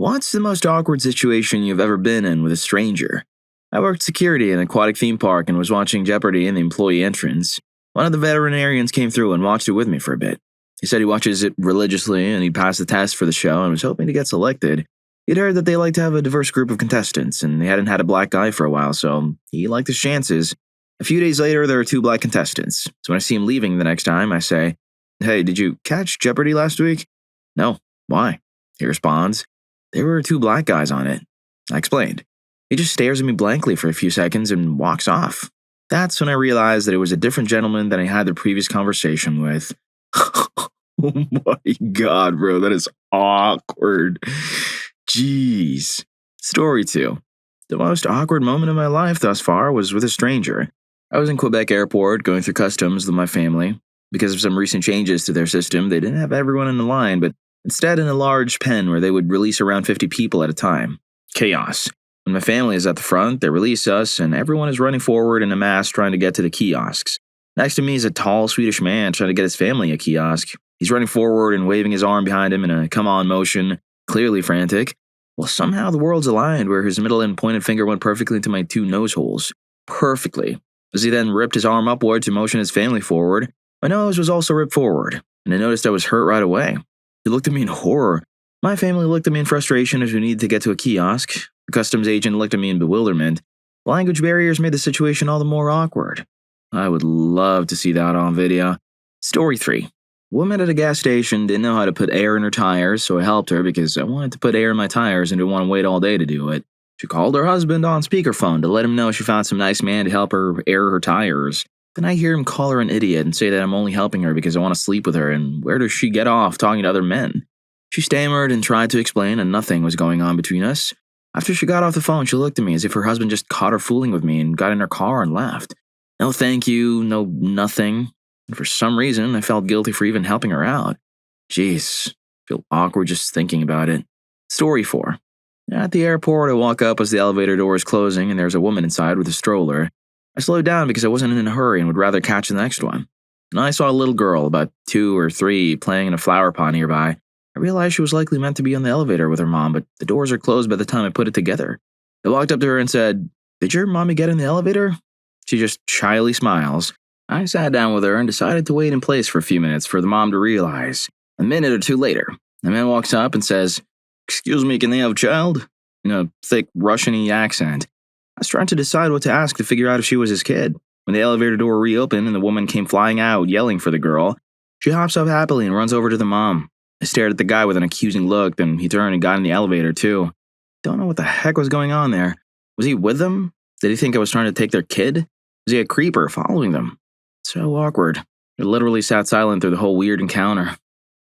What's the most awkward situation you've ever been in with a stranger? I worked security in an aquatic theme park and was watching Jeopardy in the employee entrance. One of the veterinarians came through and watched it with me for a bit. He said he watches it religiously and he'd passed the test for the show and was hoping to get selected. He'd heard that they like to have a diverse group of contestants, and they hadn't had a black guy for a while, so he liked his chances. A few days later, there were 2 black contestants, so when I see him leaving the next time, I say, "Hey, did you catch Jeopardy last week?" "No. Why?" He responds, "There were 2 black guys on it." I explained. He just stares at me blankly for a few seconds and walks off. That's when I realized that it was a different gentleman than I had the previous conversation with. Oh my god, bro, that is awkward. Jeez. Story 2. The most awkward moment of my life thus far was with a stranger. I was in Quebec Airport going through customs with my family. Because of some recent changes to their system, they didn't have everyone in a line, but instead in a large pen where they would release around 50 people at a time. Chaos. When my family is at the front, they release us, and everyone is running forward in a mass trying to get to the kiosks. Next to me is a tall Swedish man trying to get his family a kiosk. He's running forward and waving his arm behind him in a come-on motion, clearly frantic. Well, somehow the worlds aligned where his middle and pointed finger went perfectly into my 2 nose holes. Perfectly. As he then ripped his arm upward to motion his family forward, my nose was also ripped forward, and I noticed I was hurt right away. He looked at me in horror. My family looked at me in frustration as we needed to get to a kiosk. The customs agent looked at me in bewilderment. Language barriers made the situation all the more awkward. I would love to see that on video. Story 3. A woman at a gas station didn't know how to put air in her tires, so I helped her because I wanted to put air in my tires and didn't want to wait all day to do it. She called her husband on speakerphone to let him know she found some nice man to help her air her tires. Then I hear him call her an idiot and say that I'm only helping her because I want to sleep with her, and where does she get off talking to other men? She stammered and tried to explain, and nothing was going on between us. After she got off the phone, she looked at me as if her husband just caught her fooling with me and got in her car and left. No thank you, no nothing. And for some reason, I felt guilty for even helping her out. Jeez, I feel awkward just thinking about it. Story 4. At the airport, I walk up as the elevator door is closing and there's a woman inside with a stroller. I slowed down because I wasn't in a hurry and would rather catch the next one. And I saw a little girl, about 2 or 3, playing in a flower pot nearby. I realized she was likely meant to be on the elevator with her mom, but the doors are closed by the time I put it together. I walked up to her and said, "Did your mommy get in the elevator?" She just shyly smiles. I sat down with her and decided to wait in place for a few minutes for the mom to realize. A minute or 2 later, the man walks up and says, "Excuse me, can they have a child?" In a thick Russian-y accent. I was trying to decide what to ask to figure out if she was his kid. When the elevator door reopened and the woman came flying out, yelling for the girl, she hops up happily and runs over to the mom. I stared at the guy with an accusing look, then he turned and got in the elevator too. Don't know what the heck was going on there. Was he with them? Did he think I was trying to take their kid? Was he a creeper following them? So awkward. I literally sat silent through the whole weird encounter.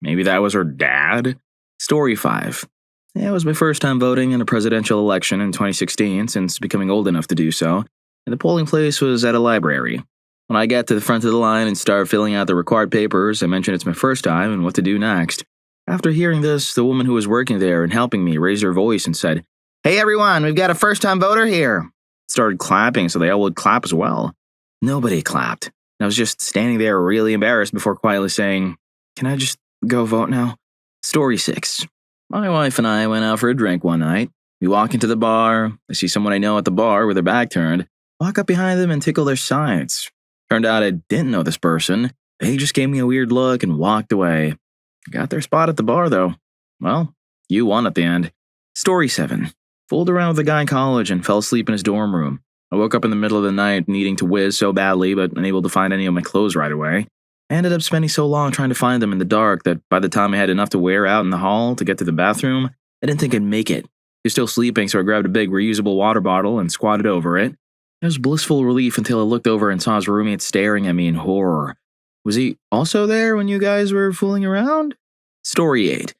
Maybe that was her dad? Story 5. Yeah, it was my first time voting in a presidential election in 2016 since becoming old enough to do so, and the polling place was at a library. When I got to the front of the line and started filling out the required papers, I mentioned it's my first time and what to do next. After hearing this, the woman who was working there and helping me raised her voice and said, "Hey everyone, we've got a first-time voter here." Started clapping so they all would clap as well. Nobody clapped. I was just standing there really embarrassed before quietly saying, "Can I just go vote now?" Story 6. My wife and I went out for a drink one night. We walk into the bar. I see someone I know at the bar with their back turned. Walk up behind them and tickle their sides. Turned out I didn't know this person. They just gave me a weird look and walked away. Got their spot at the bar, though. Well, you won at the end. Story 7. Fooled around with a guy in college and fell asleep in his dorm room. I woke up in the middle of the night needing to whiz so badly but unable to find any of my clothes right away. I ended up spending so long trying to find them in the dark that by the time I had enough to wear out in the hall to get to the bathroom, I didn't think I'd make it. He was still sleeping, so I grabbed a big reusable water bottle and squatted over it. It was blissful relief until I looked over and saw his roommate staring at me in horror. Was he also there when you guys were fooling around? Story 8.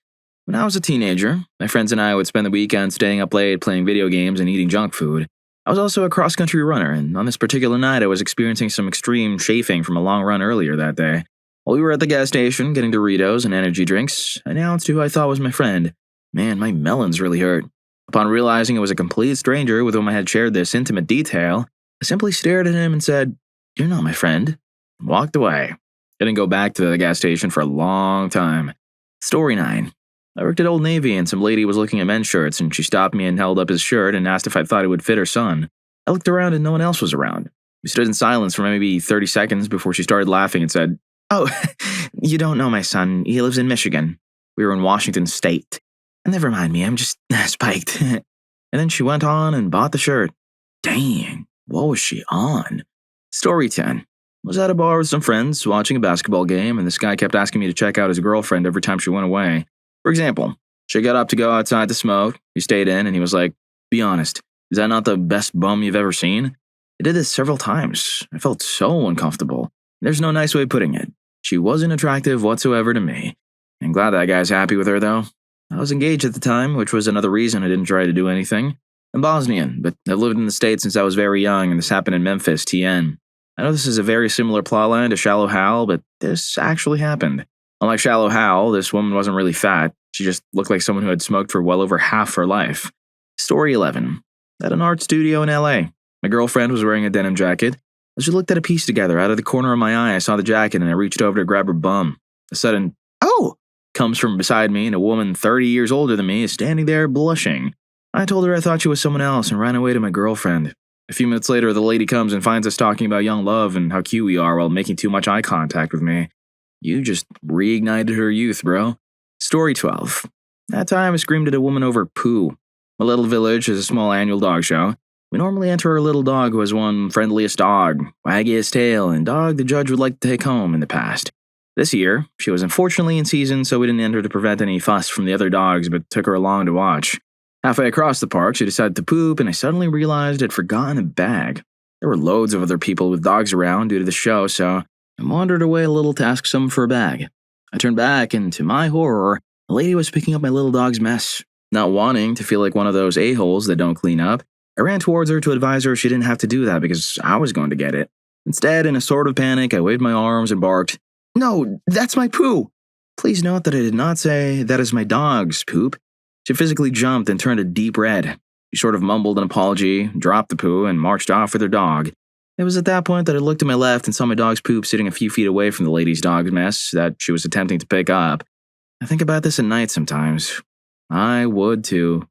When I was a teenager, my friends and I would spend the weekend staying up late playing video games and eating junk food. I was also a cross-country runner, and on this particular night I was experiencing some extreme chafing from a long run earlier that day. While we were at the gas station getting Doritos and energy drinks, I announced who I thought was my friend. Man, my melons really hurt. Upon realizing it was a complete stranger with whom I had shared this intimate detail, I simply stared at him and said, "You're not my friend," and walked away. I didn't go back to the gas station for a long time. Story 9. I worked at Old Navy and some lady was looking at men's shirts and she stopped me and held up his shirt and asked if I thought it would fit her son. I looked around and no one else was around. We stood in silence for maybe 30 seconds before she started laughing and said, "Oh, you don't know my son. He lives in Michigan. We were in Washington State. Never mind me, I'm just spiked." And then she went on and bought the shirt. Dang, what was she on? Story 10. Was at a bar with some friends watching a basketball game, and this guy kept asking me to check out his girlfriend every time she went away. For example, she got up to go outside to smoke. He stayed in, and he was like, "Be honest, is that not the best bum you've ever seen?" He did this several times. I felt so uncomfortable. There's no nice way of putting it. She wasn't attractive whatsoever to me. I'm glad that guy's happy with her, though. I was engaged at the time, which was another reason I didn't try to do anything. I'm Bosnian, but I've lived in the States since I was very young, and this happened in Memphis, TN. I know this is a very similar plotline to Shallow Hal, but this actually happened. Unlike Shallow Hal, this woman wasn't really fat. She just looked like someone who had smoked for well over half her life. Story 11. At an art studio in LA. My girlfriend was wearing a denim jacket. As we looked at a piece together, out of the corner of my eye, I saw the jacket and I reached over to grab her bum. A sudden, "Oh!" comes from beside me, and a woman 30 years older than me is standing there blushing. I told her I thought she was someone else and ran away to my girlfriend. A few minutes later, the lady comes and finds us talking about young love and how cute we are while making too much eye contact with me. You just reignited her youth, bro. Story 12. That time I screamed at a woman over poo. My little village is a small annual dog show. We normally enter our little dog who has won friendliest dog, waggiest tail, and dog the judge would like to take home in the past. This year, she was unfortunately in season, so we didn't enter to prevent any fuss from the other dogs, but took her along to watch. Halfway across the park, she decided to poop, and I suddenly realized I'd forgotten a bag. There were loads of other people with dogs around due to the show, so I wandered away a little to ask someone for a bag. I turned back, and to my horror, a lady was picking up my little dog's mess. Not wanting to feel like one of those a-holes that don't clean up, I ran towards her to advise her she didn't have to do that because I was going to get it. Instead, in a sort of panic, I waved my arms and barked, "No, that's my poo!" Please note that I did not say, "That is my dog's poop." She physically jumped and turned a deep red. She sort of mumbled an apology, dropped the poo, and marched off with her dog. It was at that point that I looked to my left and saw my dog's poop sitting a few feet away from the lady's dog's mess that she was attempting to pick up. I think about this at night sometimes. I would too.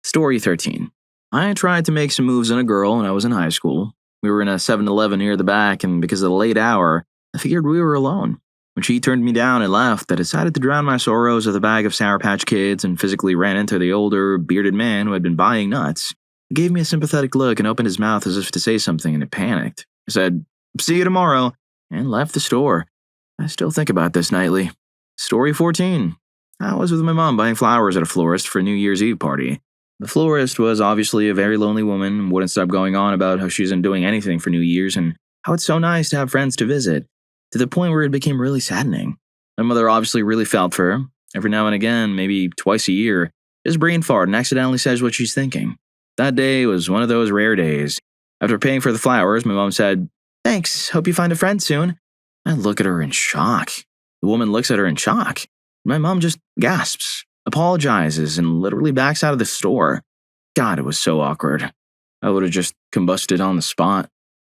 Story 13. I tried to make some moves on a girl when I was in high school. We were in a 7-Eleven near the back, and because of the late hour, I figured we were alone. When she turned me down and left, I decided to drown my sorrows with a bag of Sour Patch Kids and physically ran into the older, bearded man who had been buying nuts. He gave me a sympathetic look and opened his mouth as if to say something, and I panicked. I said, "See you tomorrow," and left the store. I still think about this nightly. Story 14. I was with my mom buying flowers at a florist for a New Year's Eve party. The florist was obviously a very lonely woman and wouldn't stop going on about how she isn't doing anything for New Year's and how it's so nice to have friends to visit, to the point where it became really saddening. My mother obviously really felt for her. Every now and again, maybe twice a year, just brain fart and accidentally says what she's thinking. That day was one of those rare days. After paying for the flowers, my mom said, "Thanks, hope you find a friend soon." I look at her in shock. The woman looks at her in shock. My mom just gasps, apologizes, and literally backs out of the store. God, it was so awkward. I would have just combusted on the spot.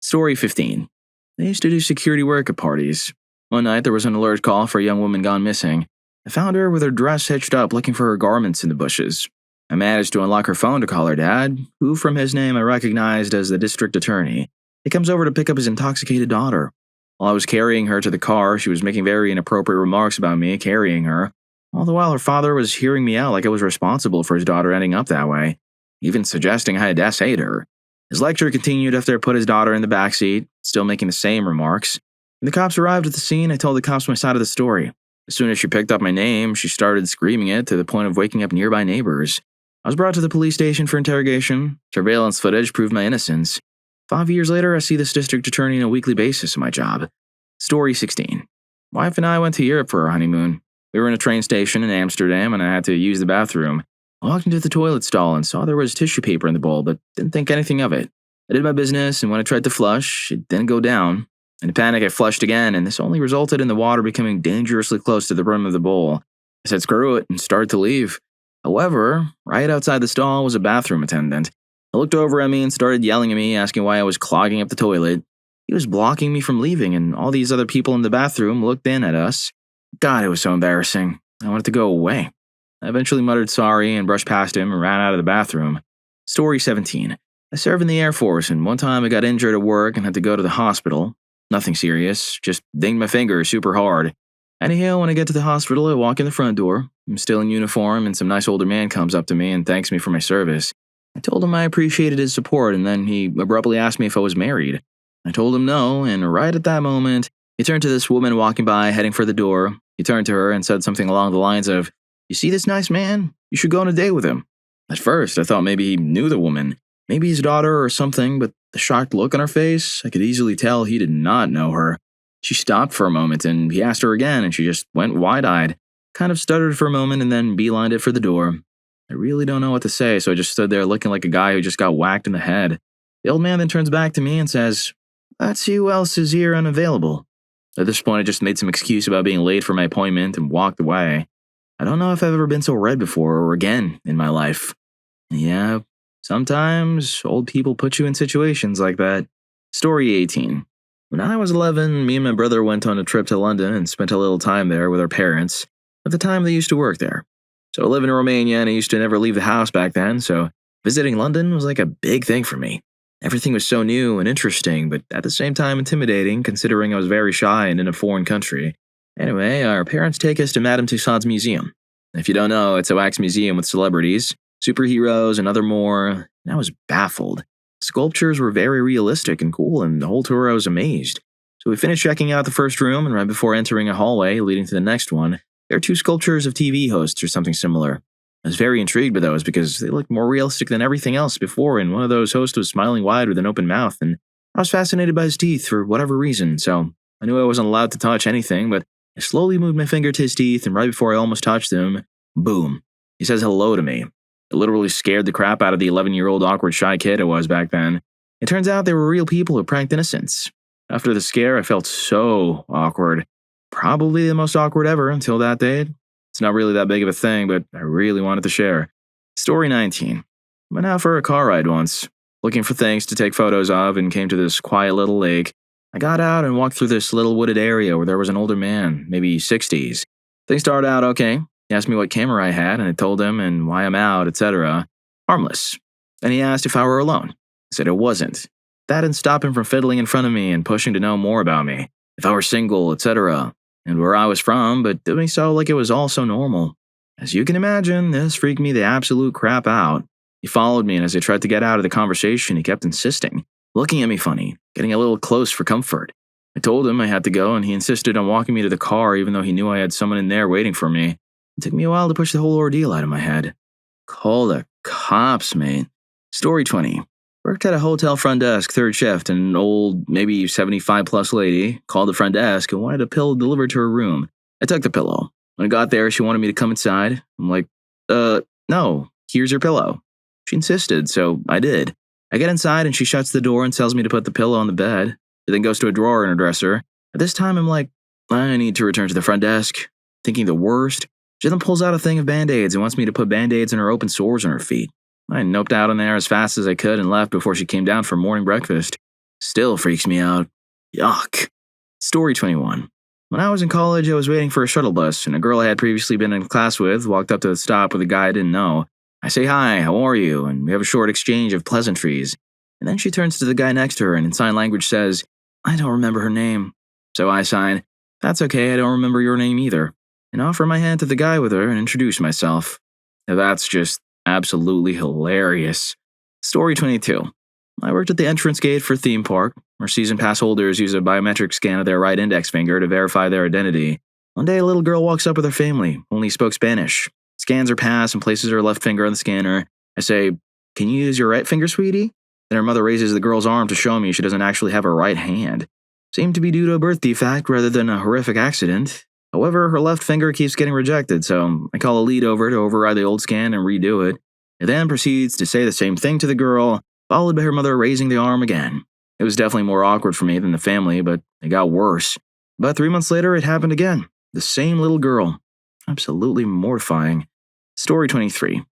Story 15. I used to do security work at parties. One night there was an alert call for a young woman gone missing. I found her with her dress hitched up looking for her garments in the bushes. I managed to unlock her phone to call her dad, who from his name I recognized as the district attorney. He comes over to pick up his intoxicated daughter. While I was carrying her to the car, she was making very inappropriate remarks about me carrying her, all the while her father was hearing me out like I was responsible for his daughter ending up that way, even suggesting I had essayed her. His lecture continued after I put his daughter in the backseat, still making the same remarks. When the cops arrived at the scene, I told the cops my side of the story. As soon as she picked up my name, she started screaming it to the point of waking up nearby neighbors. I was brought to the police station for interrogation. Surveillance footage proved my innocence. 5 years later, I see this district attorney on a weekly basis in my job. Story 16. Wife and I went to Europe for our honeymoon. We were in a train station in Amsterdam and I had to use the bathroom. I walked into the toilet stall and saw there was tissue paper in the bowl, but didn't think anything of it. I did my business, and when I tried to flush, it didn't go down. In a panic, I flushed again, and this only resulted in the water becoming dangerously close to the brim of the bowl. I said screw it and started to leave. However, right outside the stall was a bathroom attendant. He looked over at me and started yelling at me, asking why I was clogging up the toilet. He was blocking me from leaving, and all these other people in the bathroom looked in at us. God, it was so embarrassing. I wanted to go away. I eventually muttered sorry and brushed past him and ran out of the bathroom. Story 17. I served in the Air Force, and one time I got injured at work and had to go to the hospital. Nothing serious, just dinged my finger super hard. Anyhow, when I get to the hospital, I walk in the front door. I'm still in uniform, and some nice older man comes up to me and thanks me for my service. I told him I appreciated his support, and then he abruptly asked me if I was married. I told him no, and right at that moment, he turned to this woman walking by, heading for the door. He turned to her and said something along the lines of, "You see this nice man? You should go on a date with him." At first, I thought maybe he knew the woman, maybe his daughter or something, but the shocked look on her face, I could easily tell he did not know her. She stopped for a moment, and he asked her again, and she just went wide-eyed, kind of stuttered for a moment, and then beelined it for the door. I really don't know what to say, so I just stood there looking like a guy who just got whacked in the head. The old man then turns back to me and says, "Let's see who else is here unavailable." At this point, I just made some excuse about being late for my appointment and walked away. I don't know if I've ever been so red before or again in my life. Yeah, sometimes old people put you in situations like that. Story 18. When I was 11, me and my brother went on a trip to London and spent a little time there with our parents. At the time, they used to work there. So I live in Romania and I used to never leave the house back then, so visiting London was like a big thing for me. Everything was so new and interesting, but at the same time intimidating, considering I was very shy and in a foreign country. Anyway, our parents take us to Madame Tussauds Museum. If you don't know, it's a wax museum with celebrities, superheroes, and other more. And I was baffled. Sculptures were very realistic and cool, and the whole tour I was amazed. So we finished checking out the first room, and right before entering a hallway leading to the next one, there are two sculptures of TV hosts or something similar. I was very intrigued by those because they looked more realistic than everything else before, and one of those hosts was smiling wide with an open mouth, and I was fascinated by his teeth for whatever reason, so I knew I wasn't allowed to touch anything, but I slowly moved my finger to his teeth, and right before I almost touched him, boom, he says hello to me. It literally scared the crap out of the 11-year-old awkward shy kid I was back then. It turns out they were real people who pranked innocents. After the scare, I felt so awkward. Probably the most awkward ever until that day. It's not really that big of a thing, but I really wanted to share. Story 19. Went out for a car ride once, looking for things to take photos of, and came to this quiet little lake. I got out and walked through this little wooded area where there was an older man, maybe 60s. Things started out okay. He asked me what camera I had, and I told him and why I'm out, etc. Harmless. Then he asked if I were alone. I said I wasn't. That didn't stop him from fiddling in front of me and pushing to know more about me, if I were single, etc., and where I was from, but doing so like it was all so normal. As you can imagine, this freaked me the absolute crap out. He followed me, and as I tried to get out of the conversation, he kept insisting, looking at me funny, getting a little close for comfort. I told him I had to go, and he insisted on walking me to the car even though he knew I had someone in there waiting for me. It took me a while to push the whole ordeal out of my head. Call the cops, mate. Story 20. Worked at a hotel front desk, third shift, and an old, maybe 75-plus lady called the front desk and wanted a pillow delivered to her room. I took the pillow. When I got there, she wanted me to come inside. I'm like, no, here's your pillow. She insisted, so I did. I get inside and she shuts the door and tells me to put the pillow on the bed. She then goes to a drawer in her dresser. At this time, I'm like, I need to return to the front desk, thinking the worst. She then pulls out a thing of Band-Aids and wants me to put Band-Aids on her open sores on her feet. I noped out on there as fast as I could and left before she came down for morning breakfast. Still freaks me out. Yuck. Story 21. When I was in college, I was waiting for a shuttle bus, and a girl I had previously been in class with walked up to the stop with a guy I didn't know. I say hi, how are you? And we have a short exchange of pleasantries. And then she turns to the guy next to her and in sign language says, I don't remember her name. So I sign, that's okay, I don't remember your name either, and offer my hand to the guy with her and introduce myself. Now that's just absolutely hilarious. Story 22. I worked at the entrance gate for a theme park, where season pass holders use a biometric scan of their right index finger to verify their identity. One day, a little girl walks up with her family, only spoke Spanish. Scans her pass and places her left finger on the scanner. I say, can you use your right finger, sweetie? Then her mother raises the girl's arm to show me she doesn't actually have a right hand. Seemed to be due to a birth defect rather than a horrific accident. However, her left finger keeps getting rejected, so I call a lead over to override the old scan and redo it. It then proceeds to say the same thing to the girl, followed by her mother raising the arm again. It was definitely more awkward for me than the family, but it got worse. About 3 months later, it happened again. The same little girl. Absolutely mortifying. Story 23.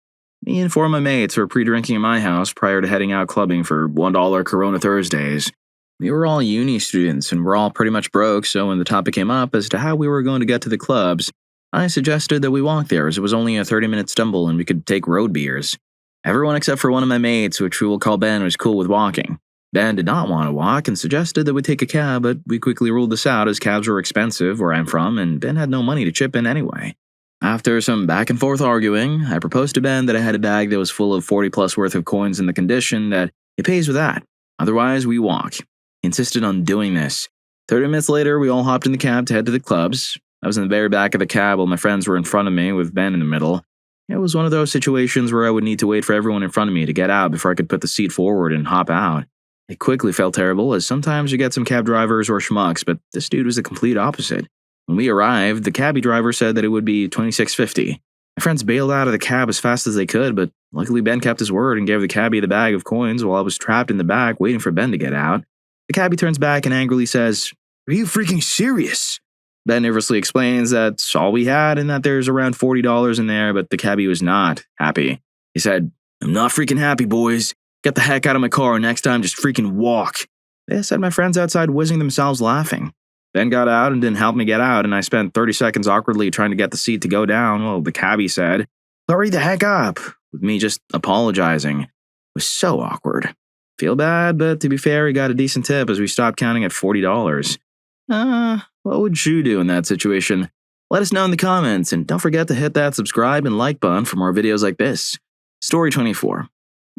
Me and four of my mates were pre-drinking at my house prior to heading out clubbing for $1 Corona Thursdays. We were all uni students and we're all pretty much broke, so when the topic came up as to how we were going to get to the clubs, I suggested that we walk there as it was only a 30-minute stumble and we could take road beers. Everyone except for one of my mates, which we will call Ben, was cool with walking. Ben did not want to walk and suggested that we take a cab, but we quickly ruled this out as cabs were expensive where I'm from and Ben had no money to chip in anyway. After some back and forth arguing, I proposed to Ben that I had a bag that was full of 40 plus worth of coins in the condition that it pays with that. Otherwise, we walk. He insisted on doing this. 30 minutes later, we all hopped in the cab to head to the clubs. I was in the very back of the cab while my friends were in front of me with Ben in the middle. It was one of those situations where I would need to wait for everyone in front of me to get out before I could put the seat forward and hop out. It quickly felt terrible, as sometimes you get some cab drivers or schmucks, but this dude was the complete opposite. When we arrived, the cabbie driver said that it would be $26.50. My friends bailed out of the cab as fast as they could, but luckily Ben kept his word and gave the cabbie the bag of coins while I was trapped in the back waiting for Ben to get out. The cabbie turns back and angrily says, "Are you freaking serious?" Ben nervously explains that's all we had and that there's around $40 in there, but the cabbie was not happy. He said, "I'm not freaking happy, boys. Get the heck out of my car and next time just freaking walk." This had my friends outside whizzing themselves laughing. Ben got out and didn't help me get out, and I spent 30 seconds awkwardly trying to get the seat to go down while the cabbie said, "Hurry the heck up," with me just apologizing. It was so awkward. Feel bad, but to be fair, he got a decent tip as we stopped counting at $40. What would you do in that situation? Let us know in the comments, and don't forget to hit that subscribe and like button for more videos like this. Story 24.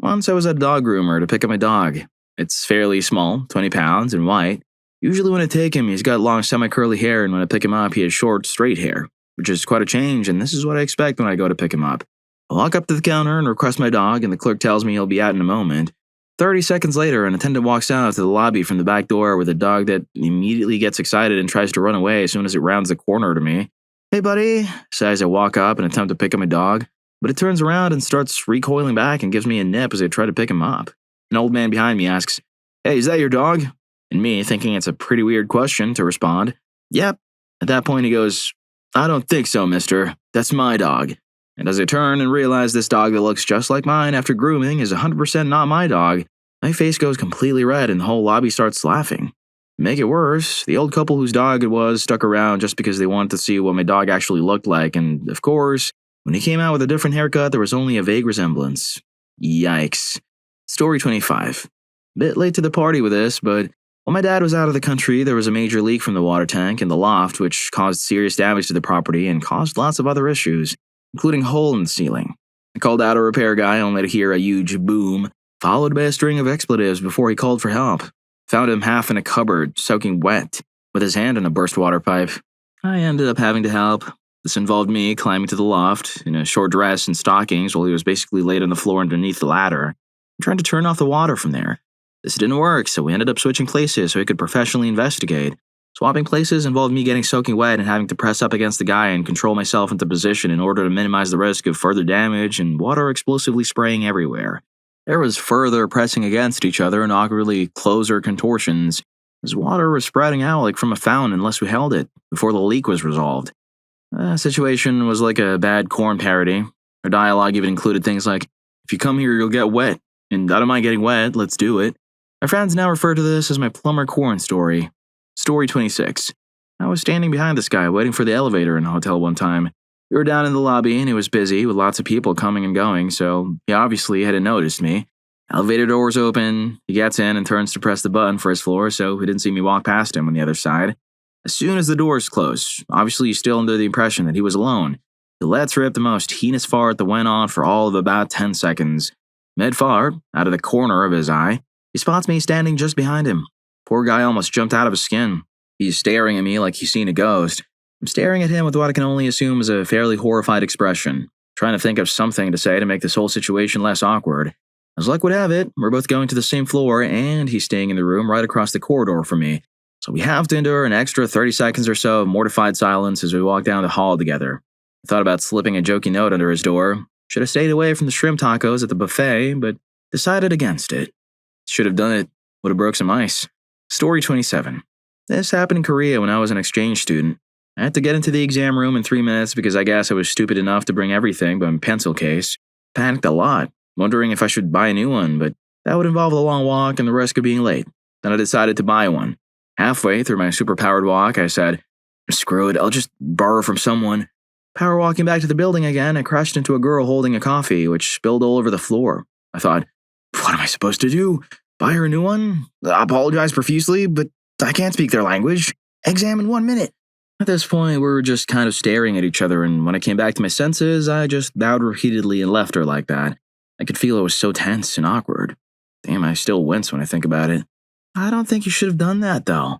Once I was at a dog groomer to pick up my dog. It's fairly small, 20 pounds, and white. Usually when I take him, he's got long semi-curly hair, and when I pick him up, he has short, straight hair, which is quite a change, and this is what I expect when I go to pick him up. I walk up to the counter and request my dog, and the clerk tells me he'll be out in a moment. 30 seconds later, an attendant walks out to the lobby from the back door with a dog that immediately gets excited and tries to run away as soon as it rounds the corner to me. "Hey, buddy," say as I walk up and attempt to pick up my dog, but it turns around and starts recoiling back and gives me a nip as I try to pick him up. An old man behind me asks, "Hey, is that your dog?" And me, thinking it's a pretty weird question, to respond, "Yep." At that point, he goes, "I don't think so, mister. That's my dog." And as I turn and realize this dog that looks just like mine after grooming is 100% not my dog, my face goes completely red and the whole lobby starts laughing. To make it worse, the old couple whose dog it was stuck around just because they wanted to see what my dog actually looked like, and of course, when he came out with a different haircut, there was only a vague resemblance. Yikes. Story 25. Bit late to the party with this, but while my dad was out of the country, there was a major leak from the water tank in the loft, which caused serious damage to the property and caused lots of other issues, including a hole in the ceiling. I called out a repair guy only to hear a huge boom, followed by a string of expletives before he called for help. Found him half in a cupboard, soaking wet, with his hand in a burst water pipe. I ended up having to help. This involved me climbing to the loft in a short dress and stockings while he was basically laid on the floor underneath the ladder, trying to turn off the water from there. This didn't work, so we ended up switching places so he could professionally investigate. Swapping places involved me getting soaking wet and having to press up against the guy and control myself into position in order to minimize the risk of further damage and water explosively spraying everywhere. There was further pressing against each other and awkwardly closer contortions, as water was sprouting out like from a fountain unless we held it, before the leak was resolved. The situation was like a bad corn parody. Our dialogue even included things like, "If you come here, you'll get wet, and I don't mind getting wet, let's do it." My friends now refer to this as my plumber corn story. Story 26. I was standing behind this guy waiting for the elevator in the hotel one time. We were down in the lobby and it was busy with lots of people coming and going, so he obviously hadn't noticed me. Elevator doors open, he gets in and turns to press the button for his floor, so he didn't see me walk past him on the other side. As soon as the doors closed, obviously he's still under the impression that he was alone, he lets rip the most heinous fart that went on for all of about 10 seconds. Mid-fart, out of the corner of his eye, he spots me standing just behind him. Poor guy almost jumped out of his skin. He's staring at me like he's seen a ghost. I'm staring at him with what I can only assume is a fairly horrified expression, trying to think of something to say to make this whole situation less awkward. As luck would have it, we're both going to the same floor, and he's staying in the room right across the corridor from me, so we have to endure an extra 30 seconds or so of mortified silence as we walk down the hall together. I thought about slipping a jokey note under his door. Should have stayed away from the shrimp tacos at the buffet, but decided against it. Should have done it. Would have broke some ice. Story 27. This happened in Korea when I was an exchange student. I had to get into the exam room in 3 minutes because I guess I was stupid enough to bring everything but my pencil case. Panicked a lot, wondering if I should buy a new one, but that would involve a long walk and the risk of being late. Then I decided to buy one. Halfway through my superpowered walk, I said, "Screw it, I'll just borrow from someone." Power walking back to the building again, I crashed into a girl holding a coffee, which spilled all over the floor. I thought, what am I supposed to do? Buy her a new one? Apologize profusely, but I can't speak their language. Exam in 1 minute. At this point, we were just kind of staring at each other, and when I came back to my senses, I just bowed repeatedly and left her like that. I could feel it was so tense and awkward. Damn, I still wince when I think about it. I don't think you should have done that, though.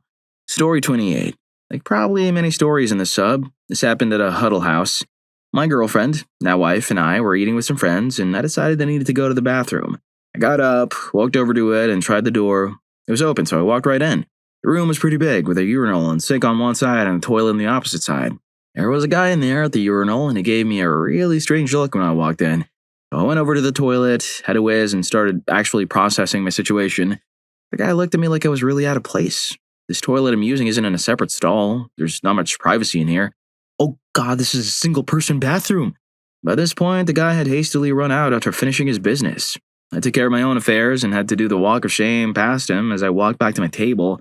Story 28. Like probably many stories in the sub, this happened at a huddle house. My girlfriend, now wife, and I were eating with some friends, and I decided I needed to go to the bathroom. I got up, walked over to it, and tried the door. It was open, so I walked right in. The room was pretty big, with a urinal and sink on one side and a toilet on the opposite side. There was a guy in there at the urinal, and he gave me a really strange look when I walked in. So I went over to the toilet, had a whiz, and started actually processing my situation. The guy looked at me like I was really out of place. This toilet I'm using isn't in a separate stall. There's not much privacy in here. Oh God, this is a single-person bathroom. By this point, the guy had hastily run out after finishing his business. I took care of my own affairs and had to do the walk of shame past him as I walked back to my table.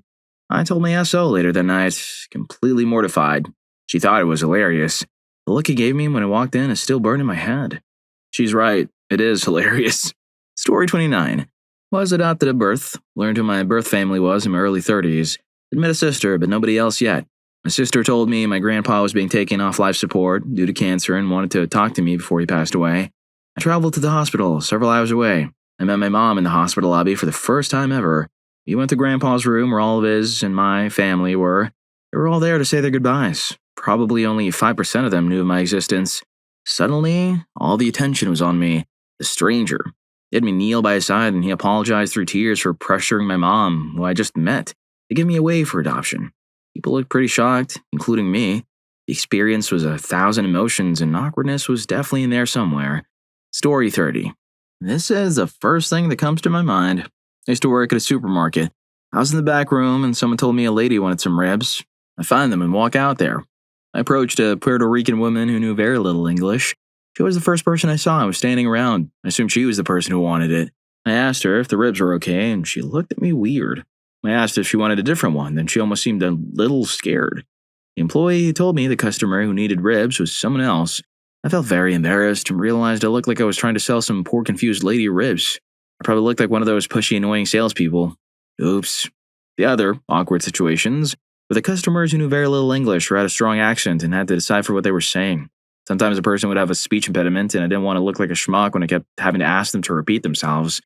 I told my SO later that night, completely mortified. She thought it was hilarious. The look he gave me when I walked in is still burned in my head. She's right, it is hilarious. Story 29. Was adopted at birth, learned who my birth family was in my early 30s. Had met a sister, but nobody else yet. My sister told me my grandpa was being taken off life support due to cancer and wanted to talk to me before he passed away. I traveled to the hospital, several hours away. I met my mom in the hospital lobby for the first time ever. We went to Grandpa's room where all of his and my family were. They were all there to say their goodbyes. Probably only 5% of them knew of my existence. Suddenly, all the attention was on me. The stranger. He had me kneel by his side and he apologized through tears for pressuring my mom, who I just met, to give me away for adoption. People looked pretty shocked, including me. The experience was 1,000 emotions and awkwardness was definitely in there somewhere. Story 30. This is the first thing that comes to my mind. I used to work at a supermarket. I was in the back room and someone told me a lady wanted some ribs. I find them and walk out there. I approached a Puerto Rican woman who knew very little English. She was the first person I saw and was standing around. I assumed she was the person who wanted it. I asked her if the ribs were okay and she looked at me weird. I asked if she wanted a different one, then she almost seemed a little scared. The employee who told me the customer who needed ribs was someone else. I felt very embarrassed and realized I looked like I was trying to sell some poor confused lady ribs. I probably looked like one of those pushy, annoying salespeople. Oops. The other awkward situations were the customers who knew very little English or had a strong accent and had to decipher what they were saying. Sometimes a person would have a speech impediment and I didn't want to look like a schmuck when I kept having to ask them to repeat themselves.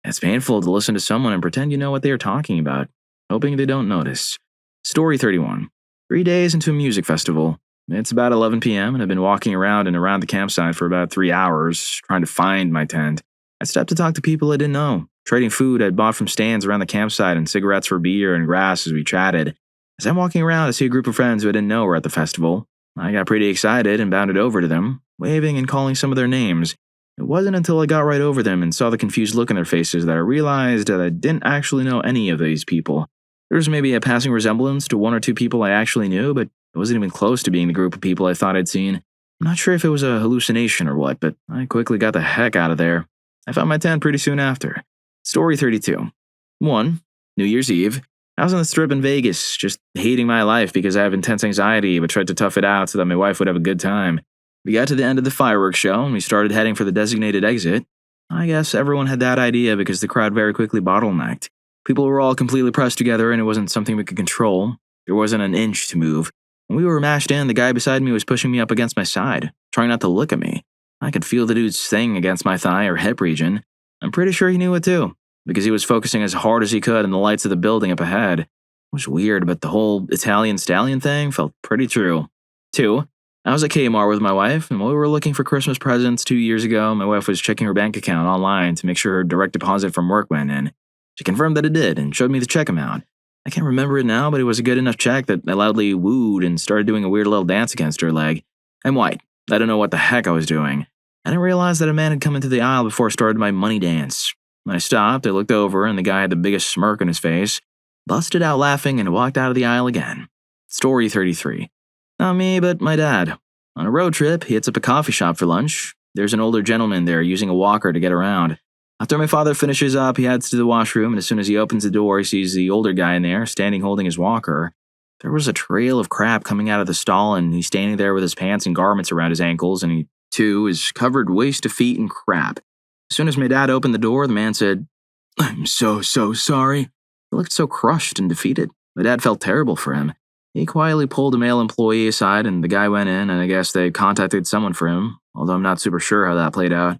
It's painful to listen to someone and pretend you know what they are talking about, hoping they don't notice. Story 31. 3 days into a music festival. It's about 11 p.m. and I've been walking around and around the campsite for about 3 hours, trying to find my tent. I stopped to talk to people I didn't know, trading food I'd bought from stands around the campsite and cigarettes for beer and grass as we chatted. As I'm walking around, I see a group of friends who I didn't know were at the festival. I got pretty excited and bounded over to them, waving and calling some of their names. It wasn't until I got right over them and saw the confused look in their faces that I realized that I didn't actually know any of these people. There was maybe a passing resemblance to 1 or 2 people I actually knew, but it wasn't even close to being the group of people I thought I'd seen. I'm not sure if it was a hallucination or what, but I quickly got the heck out of there. I found my tent pretty soon after. Story 32. 1. New Year's Eve. I was on the strip in Vegas, just hating my life because I have intense anxiety but tried to tough it out so that my wife would have a good time. We got to the end of the fireworks show and we started heading for the designated exit. I guess everyone had that idea because the crowd very quickly bottlenecked. People were all completely pressed together and it wasn't something we could control. There wasn't an inch to move. When we were mashed in, the guy beside me was pushing me up against my side, trying not to look at me. I could feel the dude's thing against my thigh or hip region. I'm pretty sure he knew it too, because he was focusing as hard as he could on the lights of the building up ahead. It was weird, but the whole Italian stallion thing felt pretty true. 2. I was at Kmart with my wife, and while we were looking for Christmas presents 2 years ago, my wife was checking her bank account online to make sure her direct deposit from work went in. She confirmed that it did and showed me the check amount. I can't remember it now, but it was a good enough check that I loudly wooed and started doing a weird little dance against her leg. I'm white. I don't know what the heck I was doing. I didn't realize that a man had come into the aisle before I started my money dance. When I stopped, I looked over, and the guy had the biggest smirk on his face, busted out laughing, and walked out of the aisle again. Story 33. Not me, but my dad. On a road trip, he hits up a coffee shop for lunch. There's an older gentleman there using a walker to get around. After my father finishes up, he heads to the washroom, and as soon as he opens the door, he sees the older guy in there, standing holding his walker. There was a trail of crap coming out of the stall, and he's standing there with his pants and garments around his ankles, and he, too, is covered waist to feet in crap. As soon as my dad opened the door, the man said, "I'm so sorry." He looked so crushed and defeated. My dad felt terrible for him. He quietly pulled a male employee aside, and the guy went in, and I guess they contacted someone for him, although I'm not super sure how that played out.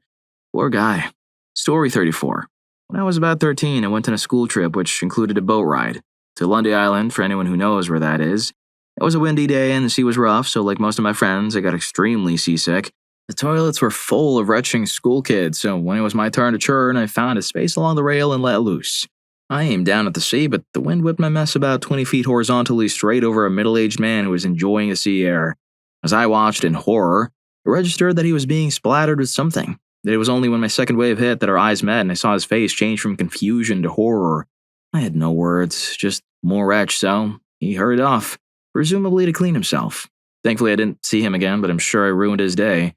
Poor guy. Story 34. When I was about 13, I went on a school trip which included a boat ride to Lundy Island, for anyone who knows where that is. It was a windy day and the sea was rough, so like most of my friends, I got extremely seasick. The toilets were full of retching school kids, so when it was my turn to churn, I found a space along the rail and let loose. I aimed down at the sea, but the wind whipped my mess about 20 feet horizontally straight over a middle-aged man who was enjoying the sea air. As I watched in horror, I registered that he was being splattered with something. That it was only when my second wave hit that our eyes met and I saw his face change from confusion to horror. I had no words, just more retch, so he hurried off, presumably to clean himself. Thankfully, I didn't see him again, but I'm sure I ruined his day.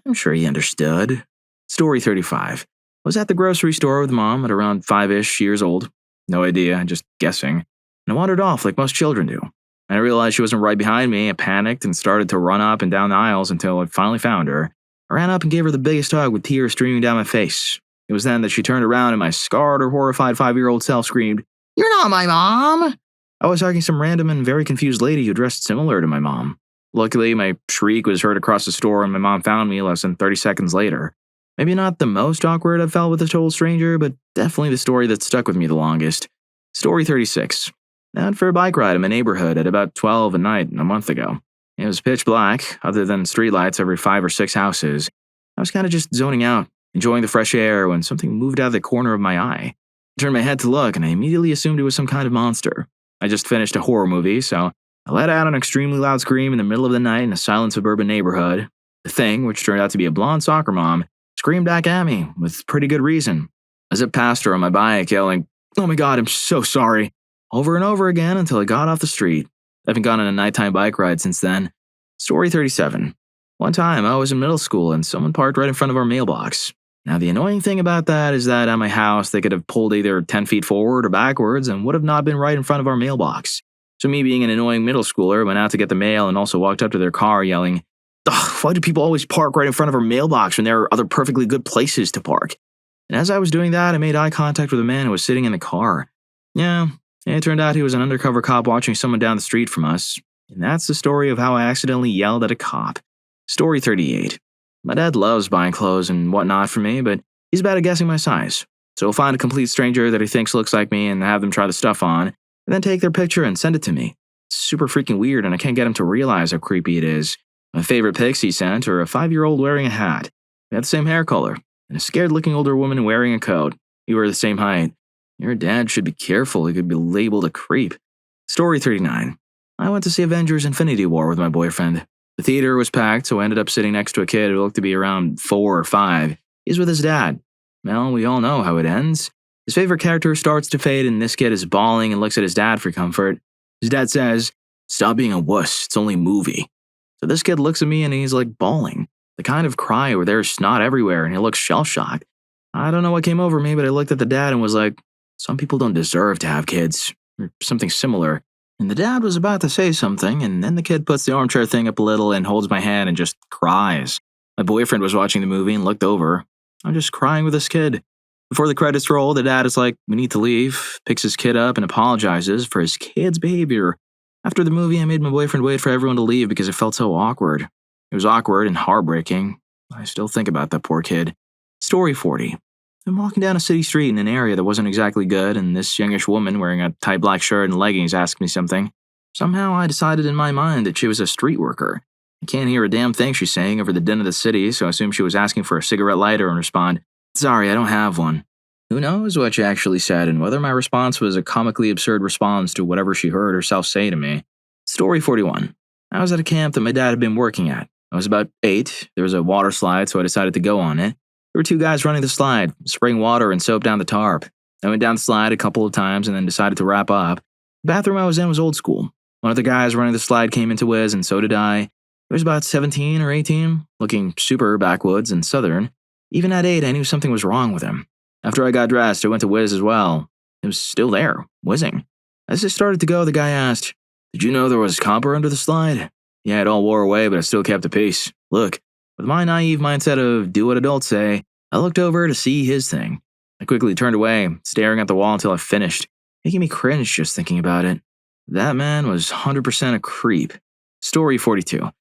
I'm sure he understood. Story 35. I was at the grocery store with Mom at around 5-ish years old. No idea, just guessing. And I wandered off like most children do. And I realized she wasn't right behind me. I panicked and started to run up and down the aisles until I finally found her. I ran up and gave her the biggest hug with tears streaming down my face. It was then that she turned around and my scarred or horrified 5-year-old self screamed, "You're not my mom!" I was hugging some random and very confused lady who dressed similar to my mom. Luckily, my shriek was heard across the store and my mom found me less than 30 seconds later. Maybe not the most awkward I've felt with a total stranger, but definitely the story that stuck with me the longest. Story 36. Out for a bike ride in my neighborhood at about 12 at night a month ago. It was pitch black, other than streetlights every 5 or 6 houses. I was kind of just zoning out, enjoying the fresh air when something moved out of the corner of my eye. I turned my head to look and I immediately assumed it was some kind of monster. I just finished a horror movie, so I let out an extremely loud scream in the middle of the night in a silent suburban neighborhood. The thing, which turned out to be a blonde soccer mom, screamed back at me with pretty good reason. I zipped past her on my bike, yelling, "Oh my God, I'm so sorry," over and over again until I got off the street. I haven't gone on a nighttime bike ride since then. Story 37. One time, I was in middle school and someone parked right in front of our mailbox. Now, the annoying thing about that is that at my house, they could have pulled either 10 feet forward or backwards and would have not been right in front of our mailbox. So me being an annoying middle schooler went out to get the mail and also walked up to their car yelling, "Ugh, why do people always park right in front of our mailbox when there are other perfectly good places to park?" And as I was doing that, I made eye contact with a man who was sitting in the car. Yeah, it turned out he was an undercover cop watching someone down the street from us. And that's the story of how I accidentally yelled at a cop. Story 38. My dad loves buying clothes and whatnot for me, but he's bad at guessing my size. So he'll find a complete stranger that he thinks looks like me and have them try the stuff on, and then take their picture and send it to me. It's super freaking weird, and I can't get him to realize how creepy it is. My favorite pics he sent are a 5-year-old wearing a hat. We had the same hair color, and a scared-looking older woman wearing a coat. We were the same height. Your dad should be careful, he could be labeled a creep. Story 39. I went to see Avengers Infinity War with my boyfriend. The theater was packed, so I ended up sitting next to a kid who looked to be around 4 or 5. He's with his dad. Well, we all know how it ends. His favorite character starts to fade, and this kid is bawling and looks at his dad for comfort. His dad says, "Stop being a wuss, it's only a movie." So this kid looks at me and he's like bawling. The kind of cry where there's snot everywhere and he looks shell-shocked. I don't know what came over me, but I looked at the dad and was like, "Some people don't deserve to have kids," or something similar. And the dad was about to say something, and then the kid puts the armchair thing up a little and holds my hand and just cries. My boyfriend was watching the movie and looked over. I'm just crying with this kid. Before the credits roll, the dad is like, "We need to leave," picks his kid up and apologizes for his kid's behavior. After the movie, I made my boyfriend wait for everyone to leave because it felt so awkward. It was awkward and heartbreaking. I still think about that poor kid. Story 40. I'm walking down a city street in an area that wasn't exactly good, and this youngish woman wearing a tight black shirt and leggings asked me something. Somehow I decided in my mind that she was a street worker. I can't hear a damn thing she's saying over the din of the city, so I assume she was asking for a cigarette lighter and respond, "Sorry, I don't have one." Who knows what she actually said and whether my response was a comically absurd response to whatever she heard herself say to me. Story 41. I was at a camp that my dad had been working at. I was about 8. There was a water slide, so I decided to go on it. There were 2 guys running the slide, spraying water and soap down the tarp. I went down the slide a couple of times and then decided to wrap up. The bathroom I was in was old school. One of the guys running the slide came into whiz, and so did I. He was about 17 or 18, looking super backwoods and southern. Even at 8, I knew something was wrong with him. After I got dressed, I went to whiz as well. It was still there, whizzing. As I started to go, the guy asked, Did you know there was copper under the slide? Yeah, it all wore away, but I still kept the peace. Look, with my naive mindset of do what adults say, I looked over to see his thing. I quickly turned away, staring at the wall until I finished, making me cringe just thinking about it. That man was 100% a creep. Story 42. I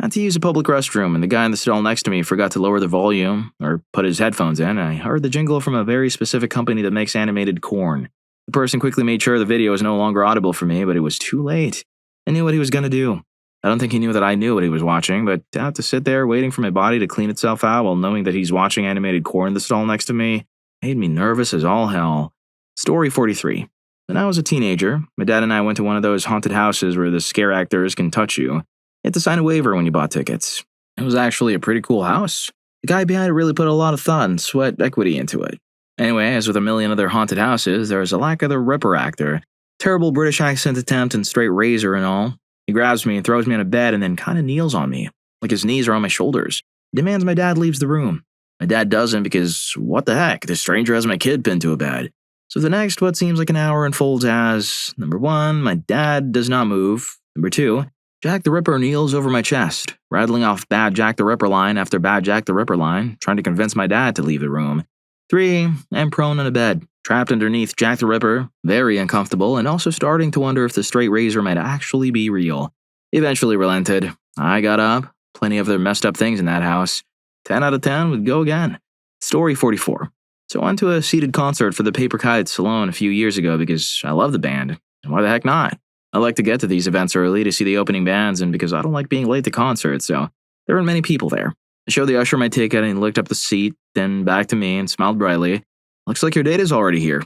had to use a public restroom, and the guy in the stall next to me forgot to lower the volume, or put his headphones in, and I heard the jingle from a very specific company that makes animated corn. The person quickly made sure the video was no longer audible for me, but it was too late. I knew what he was going to do. I don't think he knew that I knew what he was watching, but to have to sit there waiting for my body to clean itself out while knowing that he's watching animated corn in the stall next to me made me nervous as all hell. Story 43. When I was a teenager, my dad and I went to one of those haunted houses where the scare actors can touch you. You had to sign a waiver when you bought tickets. It was actually a pretty cool house. The guy behind it really put a lot of thought and sweat equity into it. Anyway, as with a million other haunted houses, there was a lack of the Ripper actor. Terrible British accent attempt and straight razor and all. He grabs me and throws me on a bed and then kind of kneels on me, like his knees are on my shoulders. He demands my dad leaves the room. My dad doesn't because, what the heck, this stranger has my kid pinned to a bed. So the next what seems like an hour unfolds as, number 1, my dad does not move. Number 2, Jack the Ripper kneels over my chest, rattling off bad Jack the Ripper line after bad Jack the Ripper line, trying to convince my dad to leave the room. 3, I'm prone on a bed, trapped underneath Jack the Ripper, very uncomfortable, and also starting to wonder if the straight razor might actually be real. Eventually relented. I got up. Plenty of other messed up things in that house. 10 out of 10 would go again. Story 44. So I went to a seated concert for the Paper Kites alone a few years ago because I love the band. And why the heck not? I like to get to these events early to see the opening bands and because I don't like being late to concerts, so there weren't many people there. I showed the usher my ticket and he looked up the seat, then back to me and smiled brightly. Looks like your date is already here.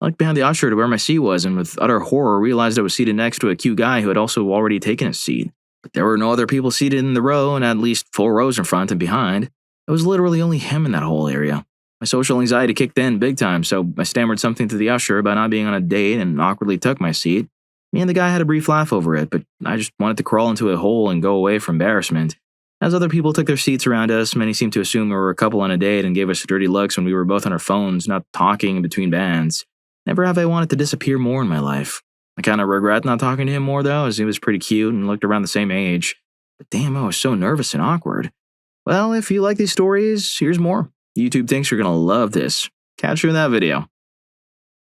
I looked behind the usher to where my seat was and with utter horror realized I was seated next to a cute guy who had also already taken his seat. But there were no other people seated in the row and at least 4 rows in front and behind. It was literally only him in that whole area. My social anxiety kicked in big time, so I stammered something to the usher about not being on a date and awkwardly took my seat. Me and the guy had a brief laugh over it, but I just wanted to crawl into a hole and go away from embarrassment. As other people took their seats around us, many seemed to assume we were a couple on a date and gave us dirty looks when we were both on our phones, not talking in between bands. Never have I wanted to disappear more in my life. I kind of regret not talking to him more though, as he was pretty cute and looked around the same age. But damn, I was so nervous and awkward. Well, if you like these stories, here's more. YouTube thinks you're gonna love this. Catch you in that video.